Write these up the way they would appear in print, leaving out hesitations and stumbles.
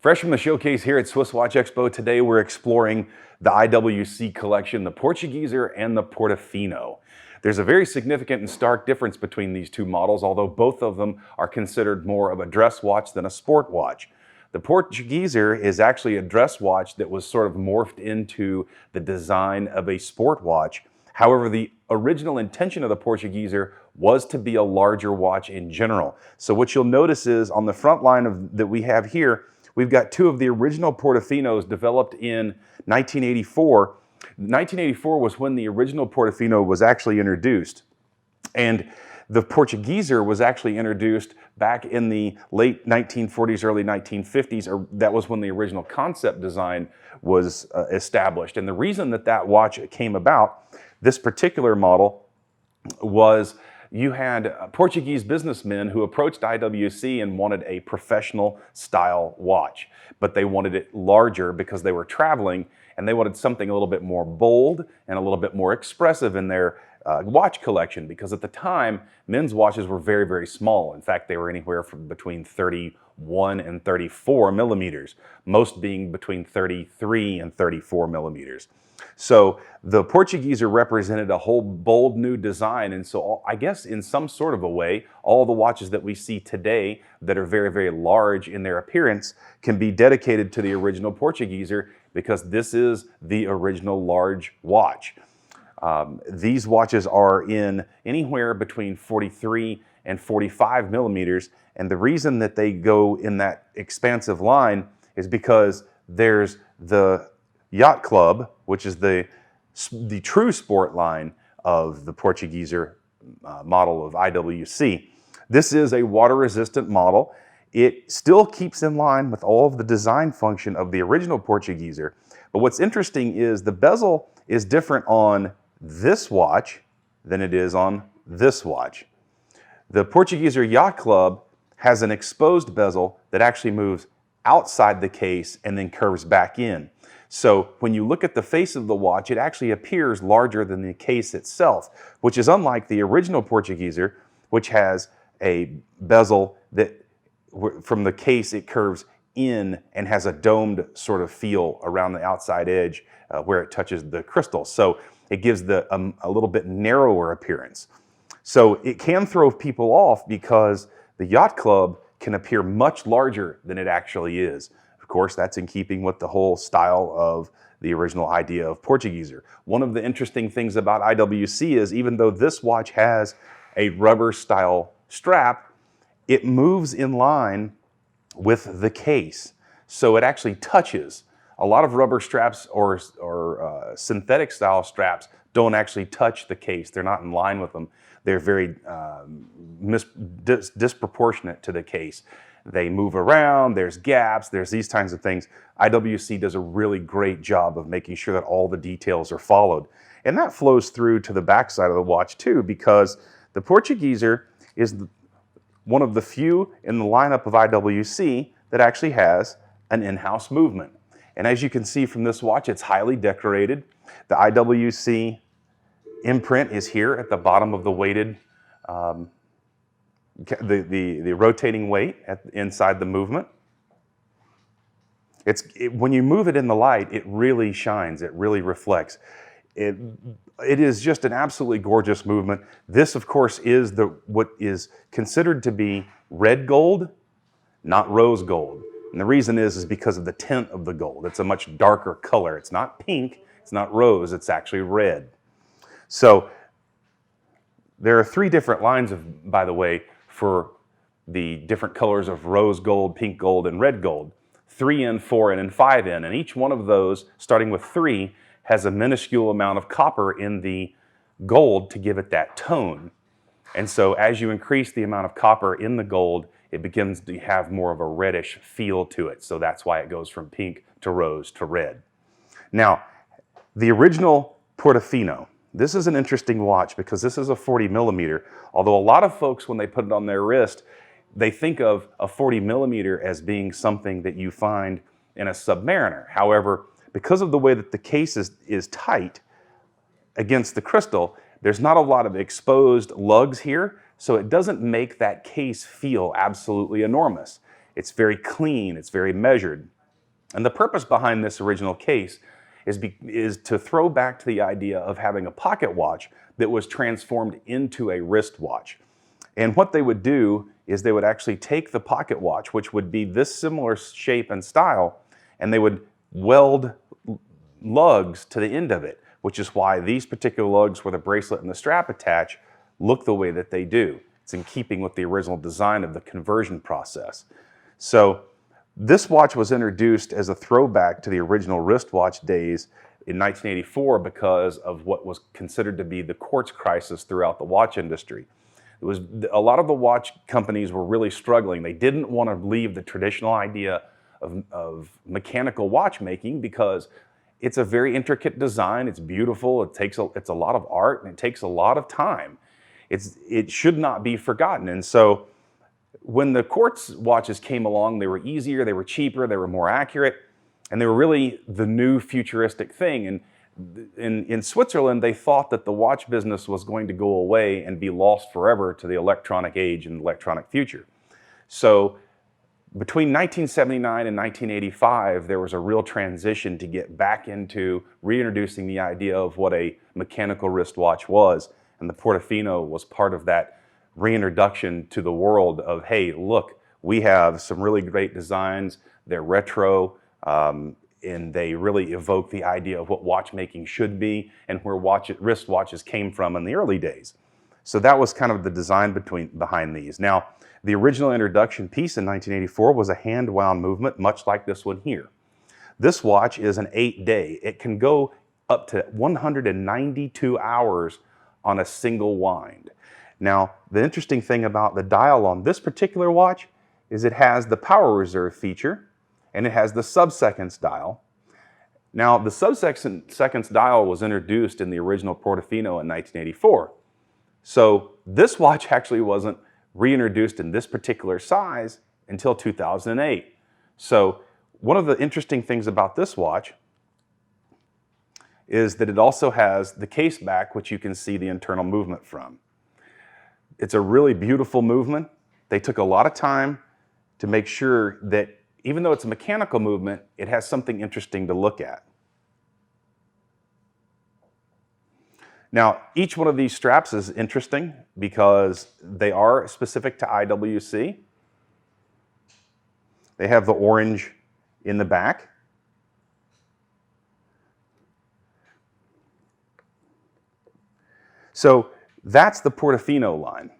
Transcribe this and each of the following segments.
Fresh from the showcase here at SwissWatchExpo, today we're exploring the IWC collection, the Portugieser and the Portofino. There's a very significant and stark difference between these two models, although both of them are considered more of a dress watch than a sport watch. The Portugieser is actually a dress watch that was sort of morphed into the design of a sport watch. However, the original intention of the Portugieser was to be a larger watch in general. So what you'll notice is on the front line that we have here, we've got two of the original Portofinos developed in 1984. 1984 was when the original Portofino was actually introduced. And the Portugieser was actually introduced back in the late 1940s, early 1950s, or that was when the original concept design was established. And the reason that that watch came about, this particular model, was you had Portuguese businessmen who approached IWC and wanted a professional style watch, but they wanted it larger because they were traveling and they wanted something a little bit more bold and a little bit more expressive in their watch collection, because at the time, men's watches were very, very small. In fact, they were anywhere from between 31 and 34 millimeters, most being between 33 and 34 millimeters. So the Portugieser represented a whole bold new design, and so I guess in some sort of a way, all the watches that we see today that are very, very large in their appearance can be dedicated to the original Portugieser, because this is the original large watch. These watches are in anywhere between 43 and 45 millimeters, and the reason that they go in that expansive line is because there's the Yacht Club, which is the true sport line of the Portugieser model of IWC. This is a water-resistant model. It still keeps in line with all of the design function of the original Portugieser. But what's interesting is the bezel is different on this watch than it is on this watch. The Portugieser Yacht Club has an exposed bezel that actually moves outside the case and then curves back in. So when you look at the face of the watch, it actually appears larger than the case itself, which is unlike the original Portugieser, which has a bezel that from the case it curves in and has a domed sort of feel around the outside edge where it touches the crystal. So it gives a little bit narrower appearance. So it can throw people off because the Yacht Club can appear much larger than it actually is. Of course, that's in keeping with the whole style of the original idea of Portugieser. One of the interesting things about IWC is even though this watch has a rubber style strap, it moves in line with the case. So it actually touches. A lot of rubber straps or synthetic style straps don't actually touch the case. They're not in line with them. They're very disproportionate to the case. They move around, there's gaps, there's these kinds of things. IWC does a really great job of making sure that all the details are followed. And that flows through to the backside of the watch too, because the Portugieser is one of the few in the lineup of IWC that actually has an in-house movement. And as you can see from this watch, it's highly decorated. The IWC imprint is here at the bottom of the weighted, the rotating weight inside the movement. When you move it in the light, it really shines, it really reflects. It is just an absolutely gorgeous movement. This, of course, is what is considered to be red gold, not rose gold. And the reason is because of the tint of the gold. It's a much darker color. It's not pink, it's not rose, it's actually red. So there are three different lines by the way, for the different colors of rose gold, pink gold, and red gold. 3N, 4N, and 5N. And each one of those, starting with 3, has a minuscule amount of copper in the gold to give it that tone. And so as you increase the amount of copper in the gold, it begins to have more of a reddish feel to it. So that's why it goes from pink to rose to red. Now, the original Portofino. This is an interesting watch because this is a 40 millimeter, although a lot of folks, when they put it on their wrist, they think of a 40 millimeter as being something that you find in a Submariner. However, because of the way that the case is tight against the crystal, there's not a lot of exposed lugs here, so it doesn't make that case feel absolutely enormous. It's very clean, it's very measured. And the purpose behind this original case is to throw back to the idea of having a pocket watch that was transformed into a wristwatch. And what they would do is they would actually take the pocket watch, which would be this similar shape and style, and they would weld lugs to the end of it, which is why these particular lugs where the bracelet and the strap attach look the way that they do. It's in keeping with the original design of the conversion process. So this watch was introduced as a throwback to the original wristwatch days in 1984 because of what was considered to be the quartz crisis throughout the watch industry. It was, a lot of the watch companies were really struggling. They didn't want to leave the traditional idea of mechanical watchmaking because it's a very intricate design. It's beautiful. It's a lot of art, and it takes a lot of time. It should not be forgotten. And so when the quartz watches came along, they were easier, they were cheaper, they were more accurate, and they were really the new futuristic thing. And in Switzerland, they thought that the watch business was going to go away and be lost forever to the electronic age and electronic future. So between 1979 and 1985, there was a real transition to get back into reintroducing the idea of what a mechanical wristwatch was. And the Portofino was part of that reintroduction to the world of, hey, look, we have some really great designs. They're retro, and they really evoke the idea of what watchmaking should be and where wristwatches came from in the early days. So that was kind of the design behind these. Now, the original introduction piece in 1984 was a hand-wound movement, much like this one here. This watch is an 8-day. It can go up to 192 hours on a single wind. Now, the interesting thing about the dial on this particular watch is it has the power reserve feature, and it has the sub-seconds dial. Now, the sub-seconds dial was introduced in the original Portofino in 1984. So this watch actually wasn't reintroduced in this particular size until 2008. So one of the interesting things about this watch is that it also has the case back, which you can see the internal movement from. It's a really beautiful movement. They took a lot of time to make sure that even though it's a mechanical movement, it has something interesting to look at. Now, each one of these straps is interesting because they are specific to IWC. They have the orange in the back. So that's the Portofino line.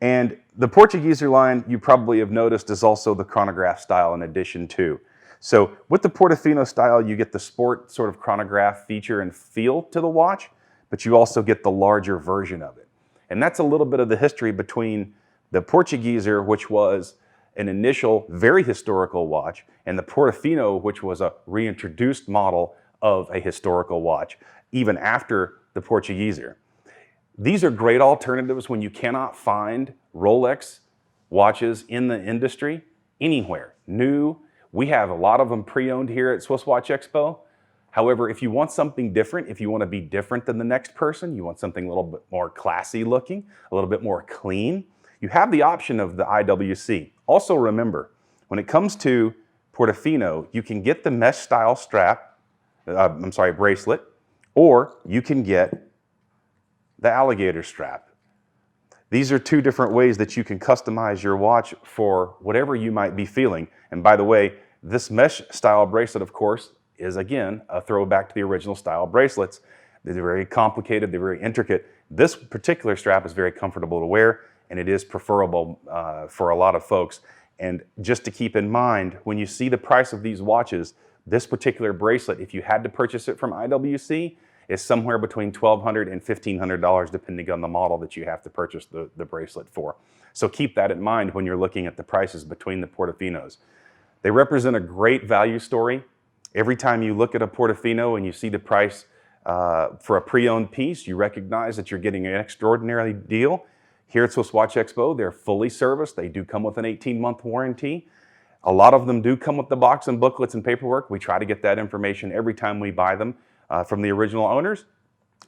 And the Portugieser line, you probably have noticed, is also the chronograph style in addition to. So with the Portofino style, you get the sport sort of chronograph feature and feel to the watch, but you also get the larger version of it. And that's a little bit of the history between the Portugieser, which was an initial, very historical watch, and the Portofino, which was a reintroduced model of a historical watch, even after the Portugieser. These are great alternatives when you cannot find Rolex watches in the industry anywhere. New, we have a lot of them pre-owned here at SwissWatchExpo. However, if you want something different, if you want to be different than the next person, you want something a little bit more classy looking, a little bit more clean, you have the option of the IWC. Also remember, when it comes to Portofino, you can get the mesh style bracelet, or you can get the alligator strap. These are two different ways that you can customize your watch for whatever you might be feeling. And by the way, this mesh style bracelet, of course, is again a throwback to the original style bracelets. They're very complicated, they're very intricate. This particular strap is very comfortable to wear, and it is preferable for a lot of folks. And just to keep in mind, when you see the price of these watches, this particular bracelet, if you had to purchase it from IWC, is somewhere between $1,200 and $1,500 depending on the model that you have to purchase the bracelet for. So keep that in mind when you're looking at the prices between the Portofinos. They represent a great value story. Every time you look at a Portofino and you see the price for a pre-owned piece, you recognize that you're getting an extraordinary deal. Here at SwissWatchExpo, they're fully serviced. They do come with an 18-month warranty. A lot of them do come with the box and booklets and paperwork. We try to get that information every time we buy them from the original owners.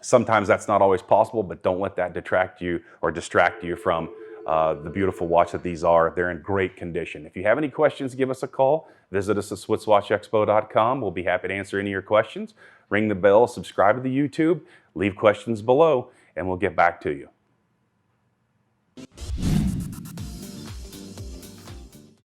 Sometimes that's not always possible, but don't let that detract you or distract you from the beautiful watch that these are. They're in great condition. If you have any questions, give us a call. Visit us at SwissWatchExpo.com. We'll be happy to answer any of your questions. Ring the bell, subscribe to the YouTube, leave questions below, and we'll get back to you.